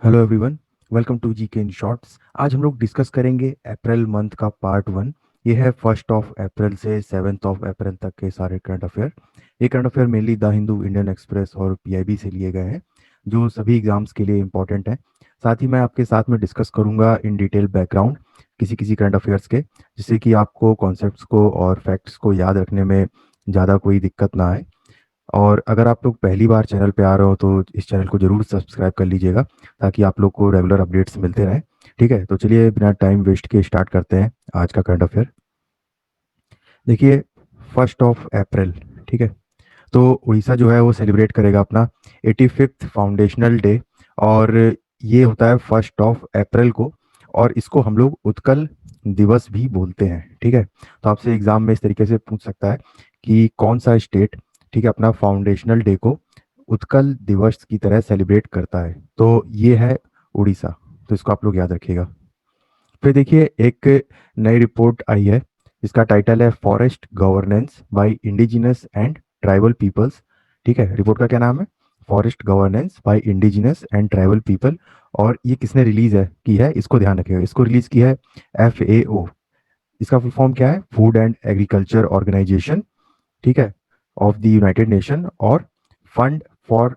Hello everyone. Welcome to GK in shorts. आज हम लोग डिस्कस करेंगे अप्रैल मंथ का पार्ट 1। ये है 1 अप्रैल से 7 अप्रैल तक के सारे करंट अफेयर। ये current affair mainly the Hindu, Indian express और पीआईबी से लिए गए हैं, जो सभी एग्जाम्स के लिए इंपॉर्टेंट हैं। साथ ही मैं आपके साथ में डिस्कस करूंगा इन डिटेल बैकग्राउंड किसी किसी करंट अफेयर्स के, जिससे कि आपको कॉन्सेप्ट्स को और फैक्ट्स को याद रखने में ज़्यादा कोई दिक्कत ना आए। और अगर आप लोग पहली बार चैनल पे आ रहे हो तो इस चैनल को ज़रूर सब्सक्राइब कर लीजिएगा, ताकि आप लोग को रेगुलर अपडेट्स मिलते रहें। ठीक है, तो चलिए बिना टाइम वेस्ट के स्टार्ट करते हैं आज का करंट अफेयर। देखिए, 1 अप्रैल, ठीक है, तो उड़ीसा जो है वो सेलिब्रेट करेगा अपना 85th फाउंडेशनल डे। और ये होता है 1 अप्रैल को, और इसको हम लोग उत्कल दिवस भी बोलते हैं। ठीक है, तो आपसे एग्जाम में इस तरीके से पूछ सकता है कि कौन सा स्टेट, ठीक है, अपना फाउंडेशनल डे को उत्कल दिवस की तरह सेलिब्रेट करता है, तो ये है उड़ीसा। तो इसको आप लोग याद रखिएगा। फिर देखिए, एक नई रिपोर्ट आई है जिसका टाइटल है forest governance by indigenous and tribal peoples. ठीक है, रिपोर्ट का क्या नाम है? Forest governance by indigenous and tribal people. और ये किसने रिलीज है की है, इसको ध्यान रखिएगा। इसको रिलीज की है FAO। इसका फुल फॉर्म क्या है? फूड एंड एग्रीकल्चर ऑर्गेनाइजेशन, ठीक है, ऑफ द यूनाइटेड नेशन, और fund for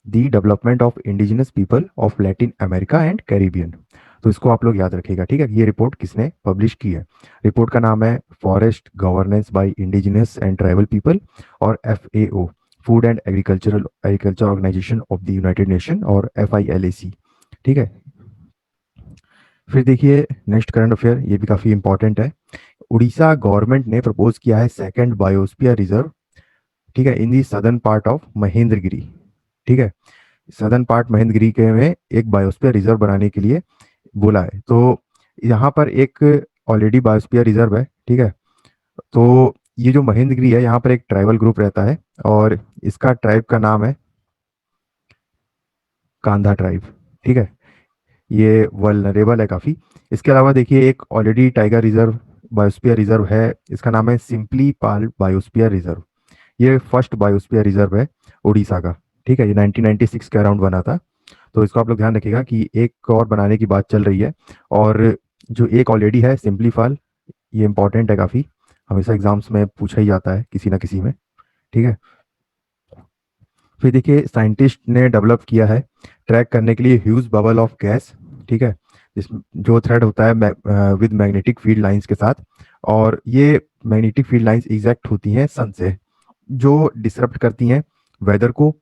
the development of indigenous people of Latin America and Caribbean. तो इसको आप लोग याद रखिएगा। ठीक है, ये रिपोर्ट किसने पब्लिश की है? रिपोर्ट का नाम है forest governance by indigenous and tribal people, और FAO, food and agriculture organisation of the United Nation, और FILAC। ठीक है, फिर देखिए नेक्स्ट करंट अफेयर, ये भी काफ़ी इंपॉर्टेंट है। उड़ीसा गवर्नमेंट ने प्रपोज किया है सेकंड बायोस्फीयर रिजर्व, ठीक है, इन दी सदर्न पार्ट ऑफ महेंद्रगिरी। ठीक है, सदर्न पार्ट महेंद्रगिरी के में एक बायोस्फीयर रिजर्व बनाने के लिए बोला है। तो यहाँ पर एक ऑलरेडी बायोस्फीयर रिजर्व है। ठीक है, तो ये जो महेंद्रगिरी है, यहाँ पर एक ट्राइबल ग्रुप रहता है, और इसका ट्राइब का नाम है कांधा ट्राइब। ठीक है, ये वल्नरेबल है काफ़ी। इसके अलावा देखिए, एक already tiger reserve biosphere reserve है, इसका नाम है सिंपली पाल बायोस्फीयर रिजर्व। ये फर्स्ट बायोस्फीयर रिजर्व है उड़ीसा का। ठीक है, ये 1996 के अराउंड बना था। तो इसको आप लोग ध्यान रखिएगा कि एक और बनाने की बात चल रही है। और जो एक ऑलरेडी है सिंपली फाल, ये इंपॉर्टेंट है काफ़ी, हमेशा एग्जाम्स में पूछा ही जाता है किसी ना किसी में। ठीक है, फिर देखिए, साइंटिस्ट ने डेवलप किया है ट्रैक करने के लिए ह्यूज बबल ऑफ गैस। ठीक है, जिस जो थ्रेड होता है विद मैग्नेटिक फील्ड लाइंस के साथ। और ये मैग्नेटिक फील्ड लाइंस एग्जैक्ट होती हैं सन से, जो डिसरप्ट करती हैं वेदर को।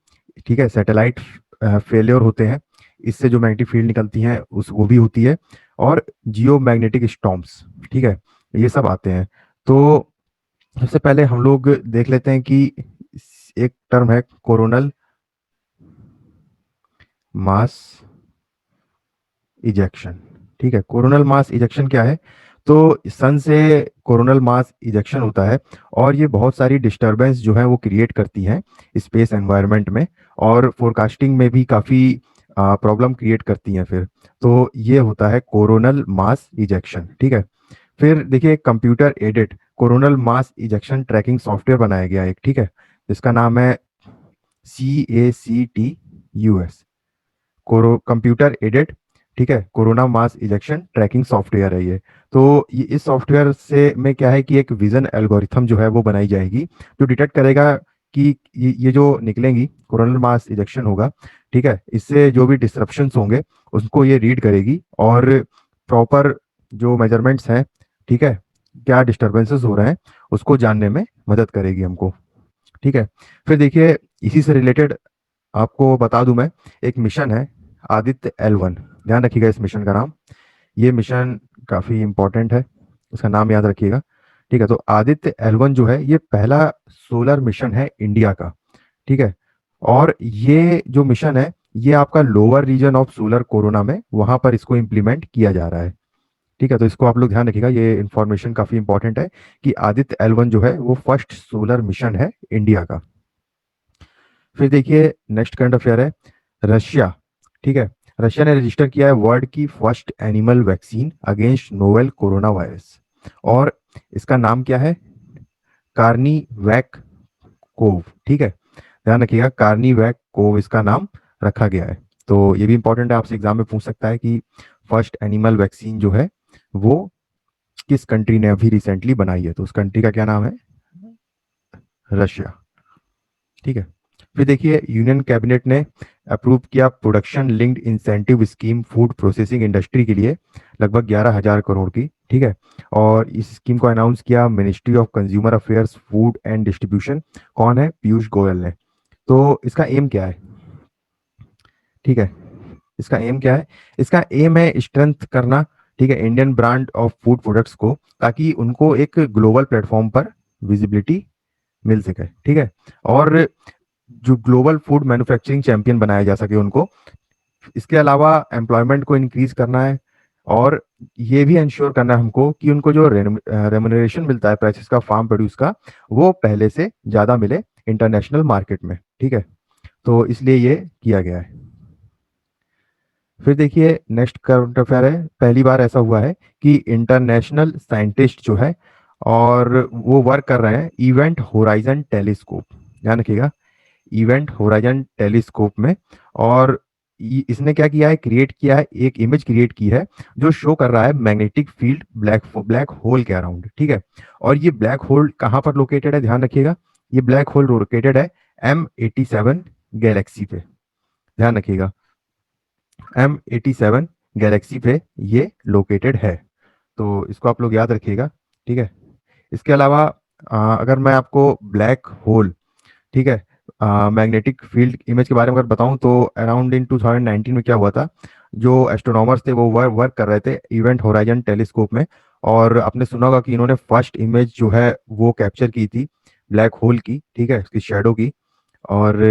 ठीक है, सैटेलाइट फेलियर होते हैं, इससे जो मैग्नेटिक फील्ड निकलती हैं उस वो भी होती है। और जियो मैग्नेटिक स्टॉर्म्स, ठीक है, ये सब आते हैं। तो सबसे पहले हम लोग देख लेते हैं कि एक टर्म है कोरोनल मास इजेक्शन। ठीक है, कोरोनल मास इजेक्शन क्या है? तो सन से कोरोनल मास इजेक्शन होता है, और ये बहुत सारी डिस्टरबेंस जो है वो क्रिएट करती हैं स्पेस एनवायरनमेंट में, और फोरकास्टिंग में भी काफ़ी प्रॉब्लम क्रिएट करती हैं फिर। तो ये होता है कोरोनल मास इजेक्शन। ठीक है, फिर देखिए, computer aided coronal mass ejection tracking software बनाया गया एक, ठीक है, जिसका नाम है CACTUS, कोरो कंप्यूटर एडेड, ठीक है, corona mass ejection tracking software है ये। तो ये इस सॉफ्टवेयर से में क्या है कि एक विजन एल्गोरिथम जो है वो बनाई जाएगी, जो डिटेक्ट करेगा कि ये जो निकलेंगी कोरोनल मास इजेक्शन होगा, ठीक है, इससे जो भी डिस्ट्रप्शंस होंगे उसको ये रीड करेगी, और प्रॉपर जो मेजरमेंट्स हैं, ठीक है, क्या डिस्टरबेंसेस हो रहे हैं उसको जानने में मदद करेगी हमको। ठीक है, फिर देखिए, इसी से रिलेटेड आपको बता दूं मैं, एक मिशन है आदित्य L1। ध्यान रखिएगा इस मिशन का नाम। ये मिशन काफ़ी इंपॉर्टेंट है, इसका नाम याद रखिएगा। ठीक है, तो आदित्य L1 जो है ये पहला सोलर मिशन है इंडिया का। ठीक है, और ये जो मिशन है ये आपका lower region of solar corona में वहां पर इसको इम्प्लीमेंट किया जा रहा है। ठीक है, तो इसको आप लोग ध्यान रखिएगा, ये इन्फॉर्मेशन काफ़ी इंपॉर्टेंट है कि आदित्य L1 जो है वो फर्स्ट सोलर मिशन है इंडिया का। फिर देखिए, नेक्स्ट करंट अफेयर है रशिया। ठीक है, रशिया ने रजिस्टर किया है वर्ल्ड की first animal vaccine against novel corona virus, और इसका नाम क्या है? कार्नीवैक कोव। ठीक है, ध्यान रखिएगा, कार्नीवैक कोव इसका नाम रखा गया है। तो ये भी इंपॉर्टेंट है, आपसे एग्जाम में पूछ सकता है कि फर्स्ट एनिमल वैक्सीन जो है वो किस कंट्री ने अभी रिसेंटली बनाई है, तो उस कंट्री का क्या नाम है, रशिया। ठीक है। फिर देखिए यूनियन कैबिनेट ने अप्रूव किया production linked incentive scheme food processing industry के लिए लगभग 11,000 करोड़ की। ठीक है। और इस स्कीम को अनाउंस किया ministry of consumer affairs food and distribution, कौन है, पीयूष गोयल ने। तो इसका एम क्या है, ठीक है, इसका एम क्या है, इसका एम है स्ट्रेंथ करना, ठीक है, Indian brand of food products को, ताकि उनको एक ग्लोबल प्लेटफॉर्म पर विजिबिलिटी मिल सके। ठीक है। और जो ग्लोबल फूड मैन्युफैक्चरिंग चैंपियन बनाया जा सके उनको। इसके अलावा एम्प्लॉयमेंट को इंक्रीज करना है, और ये भी इंश्योर करना है हमको कि उनको जो रेमुनरेशन मिलता है प्राइसेस का फार्म प्रोड्यूस का, वो पहले से ज़्यादा मिले इंटरनेशनल मार्केट में। ठीक है। तो इसलिए ये किया गया है। फिर देखिए नेक्स्ट करंट अफेयर है, पहली बार ऐसा हुआ है कि इंटरनेशनल साइंटिस्ट जो है और वो वर्क कर रहे हैं इवेंट होराइजन टेलीस्कोप, ध्यान रखिएगा, इवेंट होराइजन टेलीस्कोप में। और इसने क्या किया है, क्रिएट किया है, एक इमेज क्रिएट की है जो शो कर रहा है मैग्नेटिक फील्ड ब्लैक होल के अराउंड। ठीक है। और ये ब्लैक होल कहाँ पर लोकेटेड है, ध्यान रखिएगा, ये ब्लैक होल लोकेटेड है M87 गैलेक्सी पे, ध्यान रखिएगा, M87 गैलेक्सी पे ये लोकेटेड है। तो इसको आप लोग याद रखिएगा। ठीक है। इसके अलावा अगर मैं आपको ब्लैक होल, ठीक है, मैग्नेटिक फील्ड इमेज के बारे में अगर बताऊं तो अराउंड इन 2019 में क्या हुआ था, जो एस्ट्रोनॉमर्स थे वो वर्क कर रहे थे इवेंट होराइजन टेलीस्कोप में, और आपने सुना होगा कि इन्होंने फर्स्ट इमेज जो है वो कैप्चर की थी ब्लैक होल की, ठीक है, इसकी शेडो की। और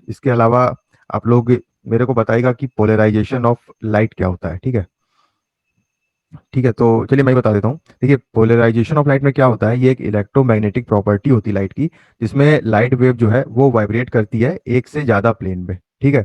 इसके अलावा आप लोग मेरे को बताइएगा कि पोलराइजेशन ऑफ लाइट क्या होता है। ठीक है। ठीक है, तो चलिए मैं ही बता देता हूँ। देखिए पोलराइजेशन ऑफ लाइट में क्या होता है, ये एक इलेक्ट्रोमैग्नेटिक प्रॉपर्टी होती है लाइट की, जिसमें लाइट वेव जो है वो वाइब्रेट करती है एक से ज़्यादा प्लेन में। ठीक है।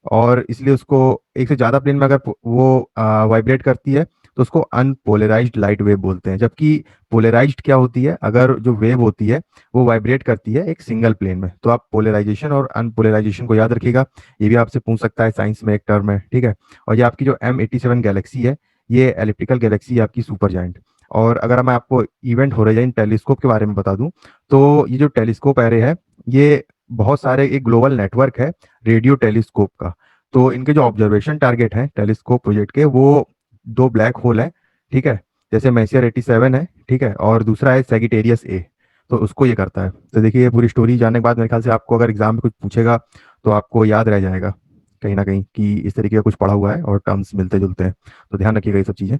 और इसलिए उसको एक से ज़्यादा प्लेन में अगर वो वाइब्रेट करती है तो उसको अनपोलराइज्ड लाइट वेव बोलते हैं। जबकि पोलराइज्ड क्या होती है, अगर जो वेव होती है वो वाइब्रेट करती है एक सिंगल प्लेन में। तो आप पोलराइजेशन और अनपोलराइजेशन को याद रखिएगा, ये भी आपसे पूछ सकता है साइंस में एक टर्म है। ठीक है। और ये आपकी जो M87 गैलेक्सी है, ये एलिप्टिकल गैलेक्सी है आपकी सुपर जायंट। और अगर मैं आपको इवेंट होराइजन टेलीस्कोप के बारे में बता दूं, तो ये जो टेलीस्कोप एरे है, ये बहुत सारे एक ग्लोबल नेटवर्क है रेडियो टेलीस्कोप का। तो इनके जो ऑब्जर्वेशन टारगेट हैं टेलीस्कोप प्रोजेक्ट के, वो दो ब्लैक होल है। ठीक है। जैसे मैसियर 87 है, ठीक है, और दूसरा है सेगिटेरियस ए, तो उसको ये करता है। तो देखिए ये पूरी स्टोरी जानने के बाद मेरे ख्याल से आपको अगर एग्जाम में कुछ पूछेगा तो आपको याद रह जाएगा कहीं ना कहीं कि इस तरीके का कुछ पढ़ा हुआ है और टर्म्स मिलते जुलते हैं। तो ध्यान रखिएगा ये सब चीज़ें।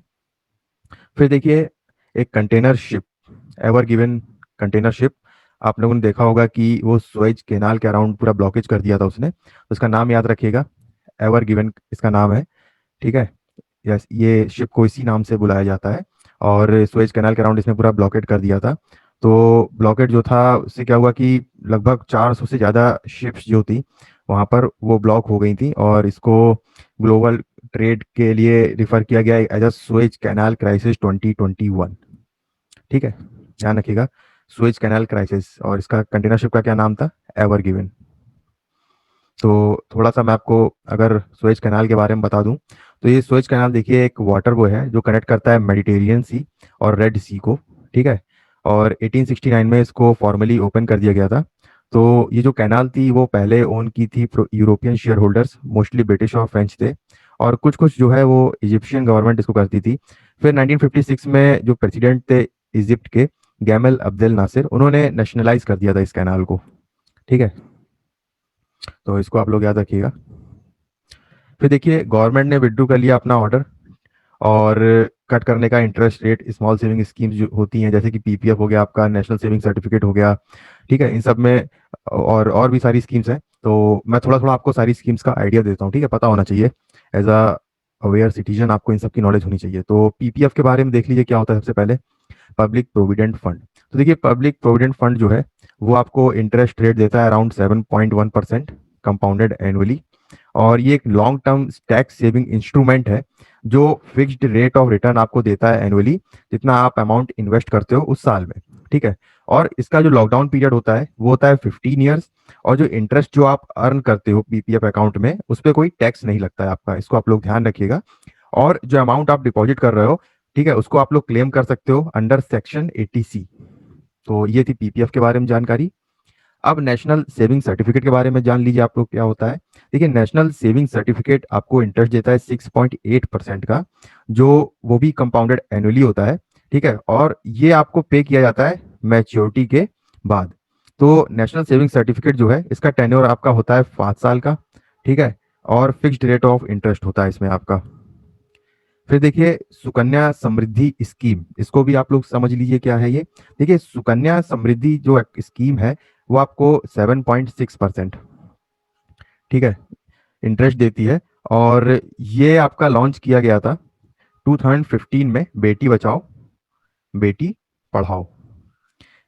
फिर देखिए एक container ship, ever given container ship, आप लोगों ने देखा होगा कि वो स्वेज कैनाल के अराउंड पूरा ब्लॉकेज कर दिया था उसने, तो उसका नाम याद रखिएगा, एवर गिवन इसका नाम है। ठीक है। यस, ये शिप को इसी नाम से बुलाया जाता है। और स्वेज कैनाल के अराउंड इसने पूरा ब्लॉकेट कर दिया था। तो ब्लॉकेट जो था उससे क्या हुआ कि लगभग 400 से ज़्यादा शिप्स जो थी वहाँ पर वो ब्लॉक हो गई थी, और इसको ग्लोबल ट्रेड के लिए रिफर किया गया as a Suez canal crisis 2021। ठीक है, ध्यान रखिएगा, स्वेज कैनाल क्राइसिस। और इसका कंटेनर शिप का क्या नाम था, एवर गिवन। तो थोड़ा सा मैं आपको अगर स्वेज कैनाल के बारे में बता दूं, तो ये स्वेज कैनाल देखिए एक वाटर वे है जो कनेक्ट करता है मेडिटेरियन सी और रेड सी को। ठीक है। और 1869 में इसको फॉर्मली ओपन कर दिया गया था। तो ये जो कैनाल थी वो पहले ओन की थी European share holders, mostly British और फ्रेंच थे, और कुछ कुछ जो है वो इजिप्शियन गवर्नमेंट इसको करती थी। फिर 1956 में जो प्रेसिडेंट थे इजिप्ट के, गैमल अब्देल नासिर, उन्होंने नेशनलाइज कर दिया था इस कैनाल को। ठीक है। तो इसको आप लोग याद रखिएगा। फिर देखिए गवर्नमेंट ने विड्रू कर लिया अपना ऑर्डर, और कट करने का interest rate small saving schemes जो होती हैं, जैसे कि PPF हो गया आपका, नेशनल सेविंग सर्टिफिकेट हो गया। ठीक है, इन सब में और भी सारी स्कीम्स हैं। तो मैं थोड़ा थोड़ा आपको सारी स्कीम्स का आइडिया देता हूँ, ठीक है, पता होना चाहिए, एज अ अवेयर सिटीजन आपको इन सब की नॉलेज होनी चाहिए। तो PPF के बारे में देख लीजिए क्या होता है। सबसे पहले पब्लिक प्रोविडेंट फंड। तो देखिए पब्लिक प्रोविडेंट फंड जो है वो आपको इंटरेस्ट रेट देता है अराउंड 7.1% कंपाउंडेड एनुअली। और ये एक long term tax saving instrument है जो फिक्स्ड रेट ऑफ रिटर्न आपको देता है एनुअली, जितना आप अमाउंट इन्वेस्ट करते हो उस साल में, ठीक है। और इसका जो लॉकडाउन पीरियड होता है वो होता है 15 ईयर्स। और जो इंटरेस्ट जो आप अर्न करते हो पीपीएफ अकाउंट में, उस पर कोई टैक्स नहीं लगता है आपका, इसको आप लोग ध्यान रखिएगा। और जो अमाउंट आप डिपॉजिट कर रहे हो, ठीक है, उसको आप लोग क्लेम कर सकते हो अंडर सेक्शन 80C। तो ये थी पीपीएफ के बारे में जानकारी। अब नेशनल सेविंग सर्टिफिकेट के बारे में जान लीजिए आप लोग क्या होता है। देखिए, नेशनल सेविंग सर्टिफिकेट आपको इंटरेस्ट देता है 6.8% का, जो वो भी कंपाउंडेड एनुअली होता है, ठीक है। और ये आपको पे किया जाता है मैच्योरिटी के बाद। तो नेशनल सेविंग सर्टिफिकेट जो है, इसका टेन्योर आपका होता है 5 साल का, ठीक है। और फिक्स्ड रेट ऑफ इंटरेस्ट होता है इसमें आपका। फिर देखिए, सुकन्या समृद्धि स्कीम, इसको भी आप लोग समझ लीजिए क्या है ये। देखिए, सुकन्या समृद्धि जो स्कीम है, वो आपको 7.6%, ठीक है, इंटरेस्ट देती है। और ये आपका लॉन्च किया गया था 2015 में, बेटी बचाओ बेटी पढ़ाओ,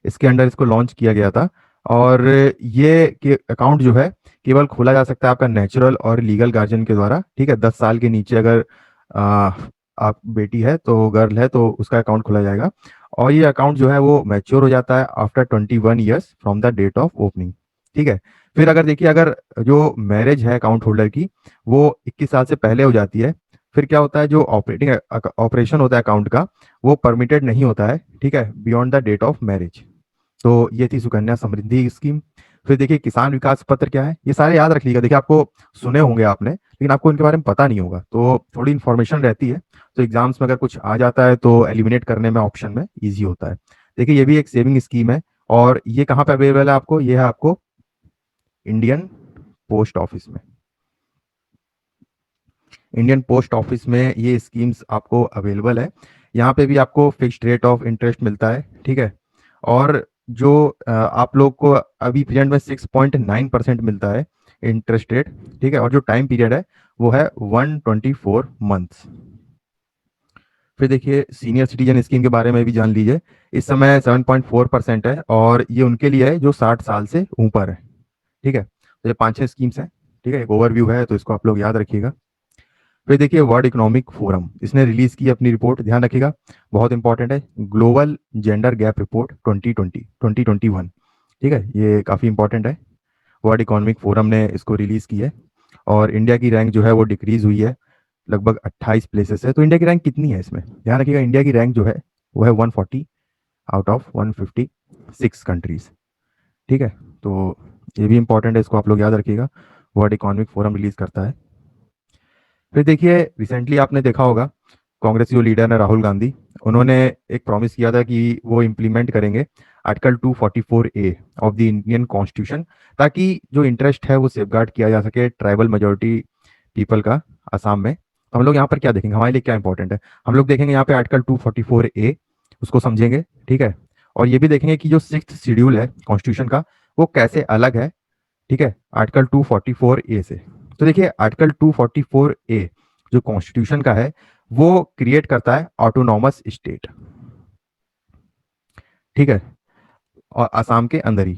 इसके अंडर इसको लॉन्च किया गया था। और ये के अकाउंट जो है केवल खोला जा सकता है आपका नेचुरल और लीगल गार्जियन के द्वारा, ठीक है। 10 साल के नीचे अगर आ, आप बेटी है तो गर्ल है तो उसका अकाउंट खोला जाएगा। और ये अकाउंट जो है वो मैच्योर हो जाता है after 21 years from the date of opening, ठीक है। फिर अगर देखिए, अगर जो मैरिज है अकाउंट होल्डर की, वो 21 साल से पहले हो जाती है, फिर क्या होता है, जो ऑपरेटिंग ऑपरेशन होता है अकाउंट का, वो परमिटेड नहीं होता है, ठीक है, beyond the date of marriage. तो ये थी सुकन्या समृद्धि स्कीम। फिर देखिए, किसान विकास पत्र क्या है, ये सारे याद रख लीजिएगा। देखिए, आपको सुने होंगे आपने, लेकिन आपको इनके बारे में पता नहीं होगा, तो थोड़ी इन्फॉर्मेशन रहती है। तो एग्जाम्स में अगर कुछ आ जाता है तो एलिमिनेट करने में ऑप्शन में ईजी होता है। देखिए, ये भी एक सेविंग स्कीम है। और ये कहाँ पे अवेलेबल है आपको, ये है आपको इंडियन पोस्ट ऑफिस में। इंडियन पोस्ट ऑफिस में ये स्कीम्स आपको अवेलेबल है। यहाँ पे भी आपको फिक्स्ड रेट ऑफ इंटरेस्ट मिलता है, ठीक है। और जो आप लोग को अभी प्रेजेंट में 6.9% मिलता है इंटरेस्ट रेट, ठीक है। और जो टाइम पीरियड है वो है 124 मंथ्स। फिर देखिए, सीनियर सिटीजन स्कीम के बारे में भी जान लीजिए। इस समय 7.4% है, और ये उनके लिए है जो 60 साल से ऊपर है, ठीक है। तो ये 5-6 स्कीम्स हैं, ठीक है, एक ओवरव्यू है, तो इसको आप लोग याद रखिएगा। फिर देखिए, वर्ल्ड इकोनॉमिक फोरम, इसने रिलीज की अपनी रिपोर्ट, ध्यान रखिएगा, बहुत इंपॉर्टेंट है, ग्लोबल जेंडर गैप रिपोर्ट 2021, ठीक है, ये काफ़ी इंपॉर्टेंट है। वर्ल्ड इकोनॉमिक फोरम ने इसको रिलीज की है। और इंडिया की रैंक जो है वो डिक्रीज हुई है, लगभग 28 प्लेसेस है। तो इंडिया की रैंक कितनी है इसमें, ध्यान रखिएगा, इंडिया की रैंक जो है वो है 140 आउट ऑफ 156 कंट्रीज, ठीक है। तो ये भी इंपॉर्टेंट है, इसको आप लोग याद रखिएगा, वर्ल्ड इकोनॉमिक फोरम रिलीज करता है। फिर देखिए, रिसेंटली आपने देखा होगा, कांग्रेस जो लीडर है राहुल गांधी, उन्होंने एक प्रॉमिस किया था कि वो इम्प्लीमेंट करेंगे article 244A of the Indian constitution, ताकि जो इंटरेस्ट है वो सेफगार्ड किया जा सके ट्राइबल मेजोरिटी पीपल का असम में। तो हम लोग यहाँ पर क्या देखेंगे, हमारे लिए क्या इंपॉर्टेंट है, हम लोग देखेंगे यहाँ पे आर्टिकल 244A, उसको समझेंगे, ठीक है। और ये भी देखेंगे कि जो 6th शेड्यूल है कॉन्स्टिट्यूशन का, वो कैसे अलग है, ठीक है, आर्टिकल 244A से। तो देखिए, आर्टिकल 244A जो कॉन्स्टिट्यूशन का है, वो क्रिएट करता है ऑटोनॉमस स्टेट, ठीक है। और असम के अंदर ही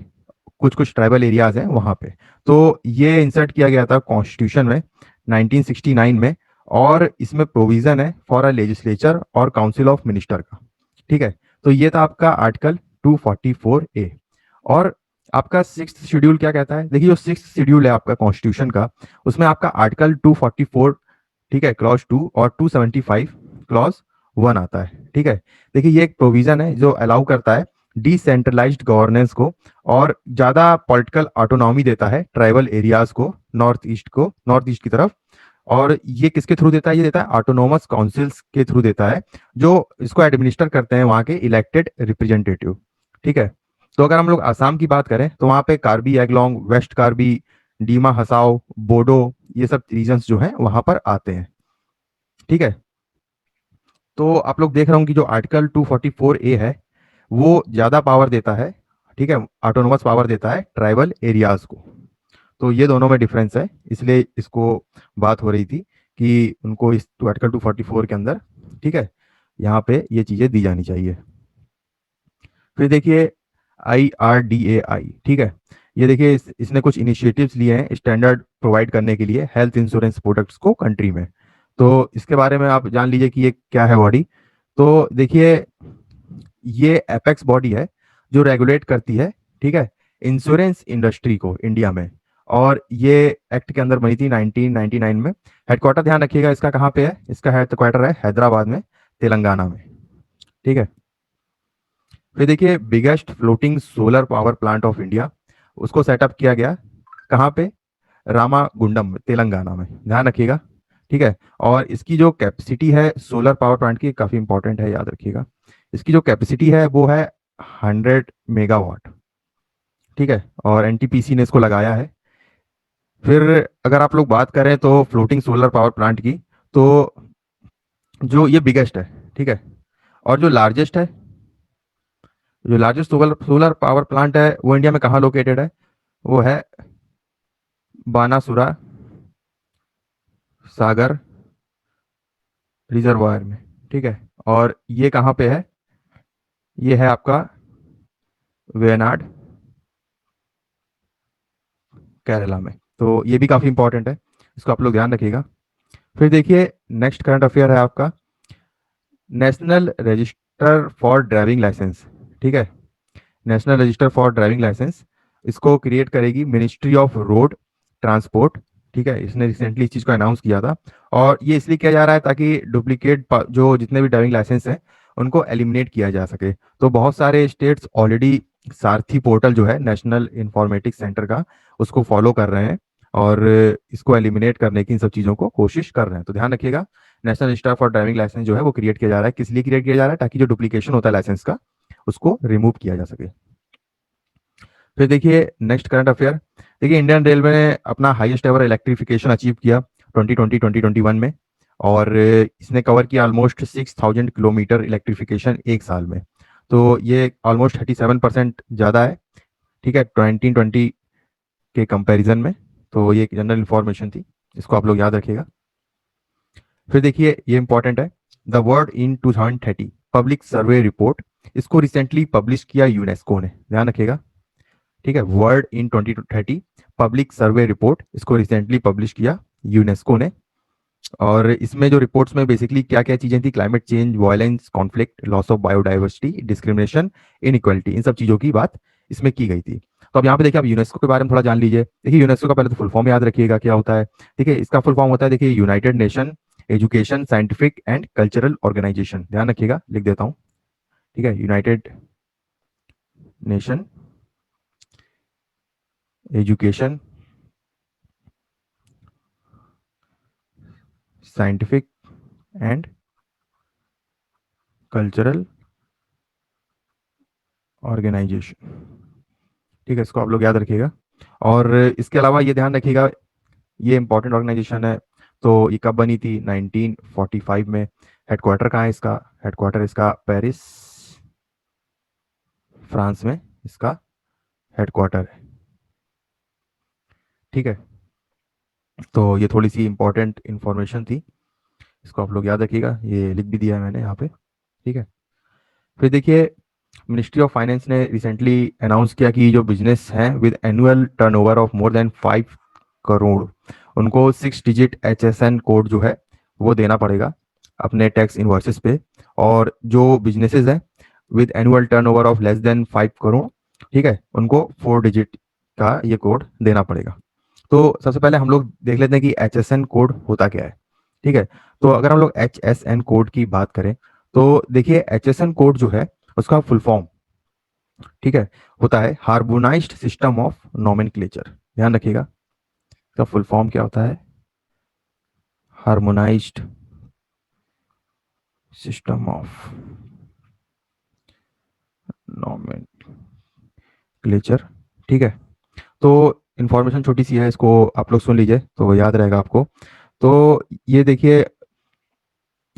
कुछ कुछ ट्राइबल एरियाज हैं वहां पे। तो ये इंसर्ट किया गया था कॉन्स्टिट्यूशन में 1969 में। और इसमें प्रोविजन है फॉर अ लेजिस्लेचर और काउंसिल ऑफ मिनिस्टर का, ठीक है। तो ये था आपका आर्टिकल 244A। और आपका 6th शेड्यूल क्या कहता है, देखिए, जो 6th शेड्यूल है आपका कॉन्स्टिट्यूशन का, उसमें आपका आर्टिकल 244, ठीक है, क्लॉज 2, और 275 क्लॉज 1 आता है, ठीक है। देखिए, ये एक प्रोविजन है जो अलाउ करता है डिसेंट्रलाइज्ड गवर्नेंस को, और ज्यादा पॉलिटिकल ऑटोनॉमी देता है ट्राइबल एरियाज को, नॉर्थ ईस्ट की तरफ। और ये किसके थ्रू देता है, ये देता है ऑटोनोमस काउंसिल्स के थ्रू देता है, जो इसको एडमिनिस्टर करते हैं वहां के इलेक्टेड रिप्रेजेंटेटिव, ठीक है। तो अगर हम लोग आसाम की बात करें, तो वहां पे कार्बी एंगलोंग, वेस्ट कार्बी, डीमा हसाओ, बोडो, ये सब रीजन्स जो हैं वहां पर आते हैं, ठीक है। तो आप लोग देख रहे होंगे कि जो आर्टिकल 244A है, वो ज्यादा पावर देता है, ठीक है, ऑटोनोमस पावर देता है ट्राइबल एरियाज को। तो ये दोनों में डिफरेंस है, इसलिए इसको बात हो रही थी कि उनको इस आर्टिकल 244 के अंदर, ठीक है, यहाँ पे ये चीजें दी जानी चाहिए। फिर देखिए, IRDAI, ठीक है, ये देखिए, इसने कुछ इनिशिएटिव्स लिए हैं स्टैंडर्ड प्रोवाइड करने के लिए हेल्थ इंश्योरेंस प्रोडक्ट्स को कंट्री में। तो इसके बारे में आप जान लीजिए कि ये क्या है बॉडी। तो देखिए, ये एपेक्स बॉडी है जो रेगुलेट करती है, ठीक है, इंश्योरेंस इंडस्ट्री को इंडिया में। और ये एक्ट के अंदर बनी थी 1999 में। हेडक्वार्टर ध्यान रखिएगा इसका कहाँ पे है, इसका हेडक्वार्टर है हैदराबाद में, तेलंगाना में, ठीक है। फिर देखिए, biggest floating solar power plant of India, उसको सेटअप किया गया कहाँ पे, रामागुंडम तेलंगाना में, ध्यान रखिएगा, ठीक है। और इसकी जो कैपेसिटी है सोलर पावर प्लांट की, काफ़ी इंपॉर्टेंट है, याद रखिएगा। इसकी जो कैपेसिटी है वो है 100 मेगावाट, ठीक है, और एनटीपीसी ने इसको लगाया है। फिर अगर आप लोग बात करें तो फ्लोटिंग सोलर पावर प्लांट की, तो जो ये बिगेस्ट है, ठीक है, और जो largest solar solar power plant है वो इंडिया में कहाँ लोकेटेड है, वो है बानासुरा सागर रिजर्वायर में, ठीक है। और ये कहाँ पे है, ये है आपका वेनाड केरला में। तो ये भी काफ़ी इंपॉर्टेंट है, इसको आप लोग ध्यान रखिएगा। फिर देखिए, नेक्स्ट करंट अफेयर है आपका national register for driving licence, ठीक है, national register for driving licence. इसको क्रिएट करेगी मिनिस्ट्री ऑफ रोड ट्रांसपोर्ट, ठीक है, इसने रिसेंटली इस चीज़ को अनाउंस किया था। और ये इसलिए किया जा रहा है ताकि डुप्लीकेट जो जितने भी ड्राइविंग लाइसेंस हैं उनको एलिमिनेट किया जा सके। तो बहुत सारे स्टेट्स ऑलरेडी सारथी पोर्टल जो है नेशनल इंफॉर्मेटिक्स सेंटर का, उसको फॉलो कर रहे हैं और इसको एलिमिनेट करने की इन सब चीज़ों को कोशिश कर रहे हैं। तो ध्यान रखिएगा, national register for driving licence जो है वो क्रिएट किया जा रहा है, किस लिए क्रिएट किया जा रहा है, ताकि जो डुप्लीकेशन होता है लाइसेंस का उसको रिमूव किया जा सके। फिर देखिए, नेक्स्ट करंट अफेयर, देखिए इंडियन रेलवे ने अपना हाईएस्ट एवर इलेक्ट्रिफिकेशन अचीव किया 2020-2021 में। और इसने कवर किया ऑलमोस्ट 6000 किलोमीटर इलेक्ट्रिफिकेशन एक साल में। तो ये ऑलमोस्ट 37% ज़्यादा है, ठीक है, 2020 के कंपैरिजन में। तो ये एक जनरल इन्फॉर्मेशन थी, इसको आप लोग याद रखिएगा। फिर देखिए, ये इंपॉर्टेंट है, the world in 2030 public survey report, इसको रिसेंटली पब्लिश किया यूनेस्को ने, ध्यान रखिएगा, ठीक है, world in 2030 public survey report, इसको रिसेंटली पब्लिश किया यूनेस्को ने। और इसमें जो रिपोर्ट्स में बेसिकली क्या क्या चीज़ें थी, climate change, violence, conflict, loss of biodiversity, discrimination, inequality, इन सब चीज़ों की बात इसमें की गई थी। तो अब यहाँ पे देखिए, आप यूनेस्को के बारे में थोड़ा जान लीजिए। देखिए, यूनेस्को का पहले तो फुल फॉर्म याद रखिएगा क्या होता है। देखिए, इसका फुल फॉर्म होता है, देखिए, United Nation education scientific and cultural organisation, ध्यान रखिएगा, लिख देता हूँ, ठीक है, United Nation education scientific and cultural organisation, ठीक है, इसको आप लोग याद रखिएगा। और इसके अलावा ये ध्यान रखिएगा, ये इंपॉर्टेंट ऑर्गेनाइजेशन है। तो ये कब बनी थी, 1945 में। हेडक्वार्टर कहाँ है इसका, हेडक्वार्टर इसका पेरिस, फ्रांस में इसका हेडक्वार्टर है, ठीक है। तो ये थोड़ी सी इंपॉर्टेंट इंफॉर्मेशन थी, इसको आप लोग याद रखिएगा, ये लिख भी दिया है मैंने यहाँ पे, ठीक है। फिर देखिए, मिनिस्ट्री ऑफ फाइनेंस ने रिसेंटली अनाउंस किया कि जो बिजनेस हैं with annual turnover of more than 5 crore, उनको 6 डिजिट HSN कोड जो है वो देना पड़ेगा अपने टैक्स इनवॉइसेस पे। और जो बिजनेसेस हैं with annual turnover of less than 5 crore, ठीक है, उनको 4 डिजिट का ये कोड देना पड़ेगा। तो सबसे पहले हम लोग देख लेते हैं कि HSN कोड होता क्या है, ठीक है। तो अगर हम लोग HSN कोड की बात करें तो देखिए, HSN कोड जो है उसका फुल फॉर्म, ठीक है, होता है हार्मोनाइज्ड सिस्टम ऑफ नोमेनक्लेचर, ध्यान रखिएगा, इसका फुल फॉर्म क्या होता है, हार्मोनाइज्ड सिस्टम ऑफ नोमेनक्लेचर, ठीक है। तो इन्फॉर्मेशन छोटी सी है, इसको आप लोग सुन लीजिए तो याद रहेगा आपको। तो ये देखिए,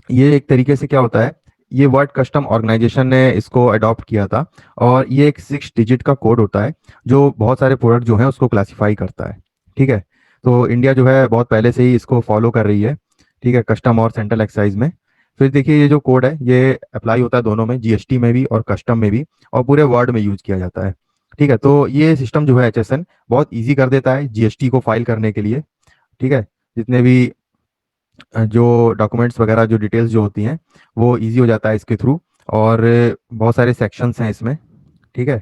ये एक तरीके से क्या होता है, ये वर्ल्ड कस्टम ऑर्गेनाइजेशन ने इसको अडॉप्ट किया था। और ये एक 6 डिजिट का कोड होता है जो बहुत सारे प्रोडक्ट जो हैं उसको क्लासिफाई करता है, ठीक है। तो इंडिया जो है बहुत पहले से ही इसको फॉलो कर रही है, ठीक है, कस्टम और सेंट्रल एक्साइज में। फिर देखिए, ये जो कोड है ये अप्लाई होता है दोनों में, जीएसटी में भी और कस्टम में भी, और पूरे वर्ल्ड में यूज किया जाता है, ठीक है। तो ये सिस्टम जो है HSN बहुत ईजी कर देता है जीएसटी को फाइल करने के लिए, ठीक है। जितने भी जो डॉक्यूमेंट्स वगैरह जो डिटेल्स जो होती हैं वो इजी हो जाता है इसके थ्रू। और बहुत सारे सेक्शंस हैं इसमें, ठीक है।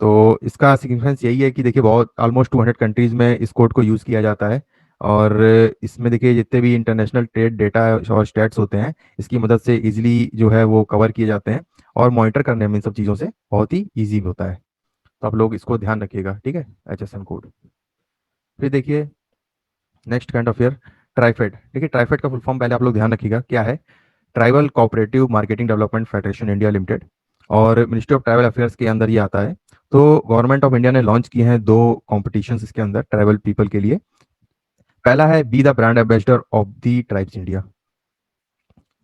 तो इसका सिग्निफिकेंस यही है कि देखिए बहुत ऑलमोस्ट 200 कंट्रीज़ में इस कोड को यूज़ किया जाता है। और इसमें देखिए जितने भी इंटरनेशनल ट्रेड डेटा और स्टैट्स होते हैं इसकी मदद से इजीली जो है वो कवर किए जाते हैं। और मॉनिटर करने में इन सब चीज़ों से बहुत ही ईजी होता है। तो आप लोग इसको ध्यान रखिएगा, ठीक है, HSN कोड। फिर देखिए next kind of year, TRIFED. देखिए ट्राइफेड का फुल फॉर्म पहले आप लोग ध्यान रखिएगा क्या है। Tribal cooperative marketing development federation India limited, और मिनिस्ट्री ऑफ ट्राइबल अफेयर्स के अंदर ये आता है। तो गवर्नमेंट ऑफ इंडिया ने लॉन्च किए हैं दो कॉम्पिटिशन्स इसके अंदर ट्राइबल पीपल के लिए। पहला है be the brand ambassador of the Tribes India,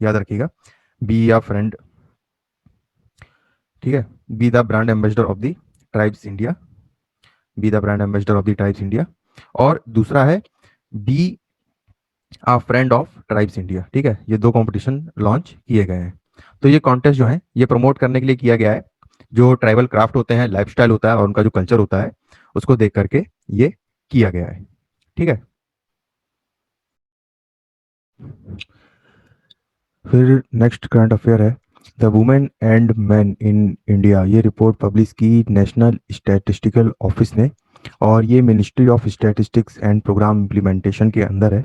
याद रखिएगा, बी या फ्रेंड, ठीक है, be the brand ambassador of the Tribes India, be the brand ambassador of the Tribes India. और दूसरा है be a friend of Tribes India, ठीक है। ये दो कंपटीशन लॉन्च किए गए हैं। तो ये कॉन्टेस्ट जो है ये प्रमोट करने के लिए किया गया है। जो ट्राइबल क्राफ्ट होते हैं, लाइफस्टाइल होता है और उनका जो कल्चर होता है उसको देख करके ये किया गया है, ठीक है। फिर नेक्स्ट करंट अफेयर है the women and man in India. ये रिपोर्ट पब्लिश की नेशनल स्टैटिस्टिकल ऑफिस ने, और ये ministry of statistics and programme implementation के अंदर है।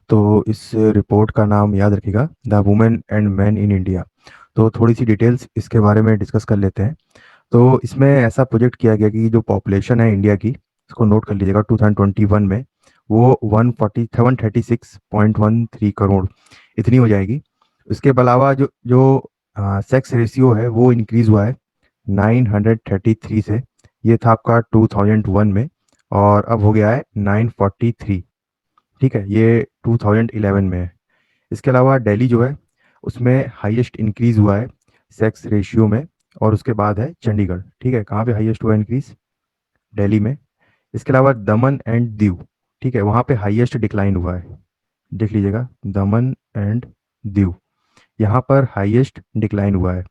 तो इस रिपोर्ट का नाम याद रखिएगा, the women and man in India. तो थोड़ी सी डिटेल्स इसके बारे में डिस्कस कर लेते हैं। तो इसमें ऐसा प्रोजेक्ट किया गया कि जो पॉपुलेशन है इंडिया की, इसको नोट कर लीजिएगा, 2021 में वो 146.13 करोड़ इतनी हो जाएगी। उसके अलावा जो जो सेक्स रेशियो है वो इंक्रीज हुआ है 933 से। ये था आपका 2001 में, और अब हो गया है 943, ठीक है, ये 2011 में है। इसके अलावा दिल्ली जो है उसमें हाईएस्ट इंक्रीज हुआ है सेक्स रेशियो में, और उसके बाद है चंडीगढ़, ठीक है। कहाँ पे हाईएस्ट हुआ इंक्रीज? दिल्ली में। इसके अलावा दमन एंड दीव, ठीक है, वहाँ पे हाईएस्ट डिक्लाइन हुआ है, देख लीजिएगा, दमन एंड दीव, यहाँ पर हाईएस्ट डिक्लाइन हुआ है।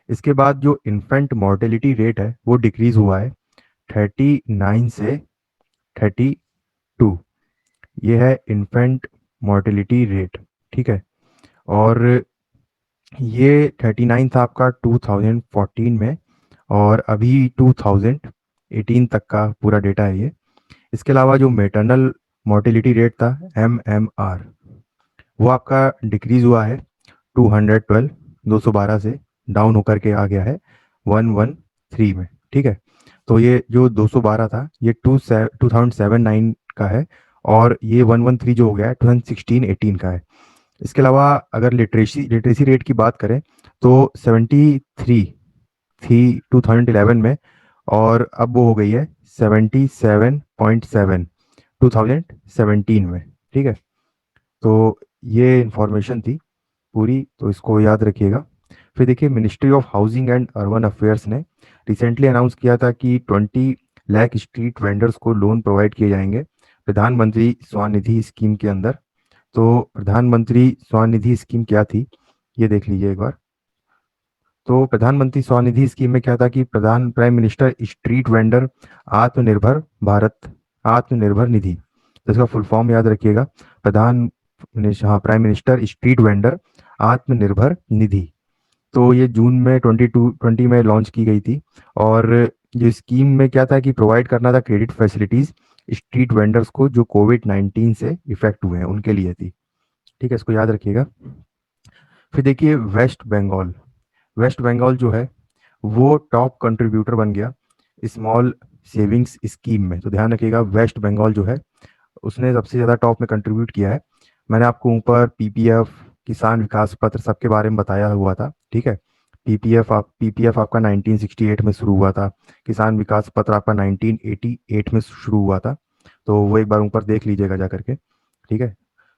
इसके बाद जो इन्फेंट मॉर्टेलिटी रेट है वो डिक्रीज हुआ है 39 से 32, ये है इन्फेंट मॉर्टेलिटी रेट, ठीक है। और ये 39 था आपका 2014 में, और अभी 2018 तक का पूरा डेटा है ये। इसके अलावा जो मेटरनल मोर्टेलिटी रेट था MMR, वो आपका डिक्रीज हुआ है 212, 212 से डाउन होकर के आ गया है 113 में, ठीक है। तो ये जो 212 था ये 2007-9 का है, और ये 113 जो हो गया है 2016-18 का है। इसके अलावा अगर लिटरेसी रेट की बात करें तो 73 थी 2011 में, और अब वो हो गई है 77.7 2017 में, ठीक है। तो ये इंफॉर्मेशन थी पूरी, तो इसको याद रखिएगा। फिर देखिए ministry of housing and urban affairs ने रिसेंटली अनाउंस किया था कि 20 लाख स्ट्रीट वेंडर्स को लोन प्रोवाइड किए जाएंगे प्रधानमंत्री स्वनिधि स्कीम के अंदर। तो प्रधानमंत्री स्वनिधि स्कीम क्या थी ये देख लीजिए एक बार। तो प्रधानमंत्री स्वनिधि स्कीम में क्या था कि प्राइम मिनिस्टर स्ट्रीट वेंडर आत्मनिर्भर भारत आत्मनिर्भर निधि, तो इसका फुल फॉर्म याद रखिएगा, prime minister street vendor Atmanirbhar Nidhi. तो ये जून में 2020 में लॉन्च की गई थी। और ये स्कीम में क्या था कि प्रोवाइड करना था क्रेडिट फैसिलिटीज स्ट्रीट वेंडर्स को जो कोविड-19 से इफेक्ट हुए हैं उनके लिए थी, ठीक है, इसको याद रखिएगा। फिर देखिए वेस्ट बंगाल जो है वो टॉप कंट्रीब्यूटर बन गया स्मॉल सेविंग्स स्कीम में। तो ध्यान रखिएगा वेस्ट बंगाल जो है उसने सबसे ज़्यादा टॉप में कंट्रीब्यूट किया है। मैंने आपको ऊपर PPF, किसान विकास पत्र सबके बारे में बताया हुआ था, ठीक है। PPF आपका 1968 में शुरू हुआ था, किसान विकास पत्र आपका 1988 में शुरू हुआ था। तो वो एक बार ऊपर देख लीजिएगा जा करके, ठीक है।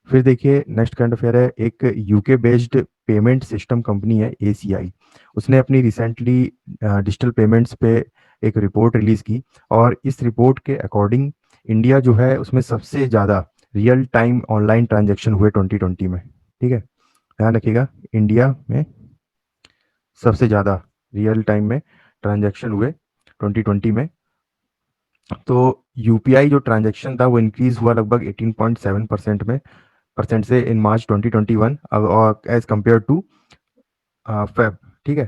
फिर देखिए नेक्स्ट करंट अफेयर है, एक UK based payment system company है ACI, उसने अपनी रिसेंटली डिजिटल पेमेंट्स पे एक रिपोर्ट रिलीज की। और इस रिपोर्ट के अकॉर्डिंग इंडिया जो है उसमें सबसे ज़्यादा रियल टाइम ऑनलाइन ट्रांजेक्शन हुए 2020 में, ठीक है, ध्यान रखिएगा, इंडिया में सबसे ज़्यादा रियल टाइम में ट्रांजेक्शन हुए 2020 में। तो UPI जो ट्रांजेक्शन था वो इंक्रीज हुआ लगभग 18.7% में परसेंट से इन मार्च 2021 एज कम्पेयर टू फेब, ठीक है,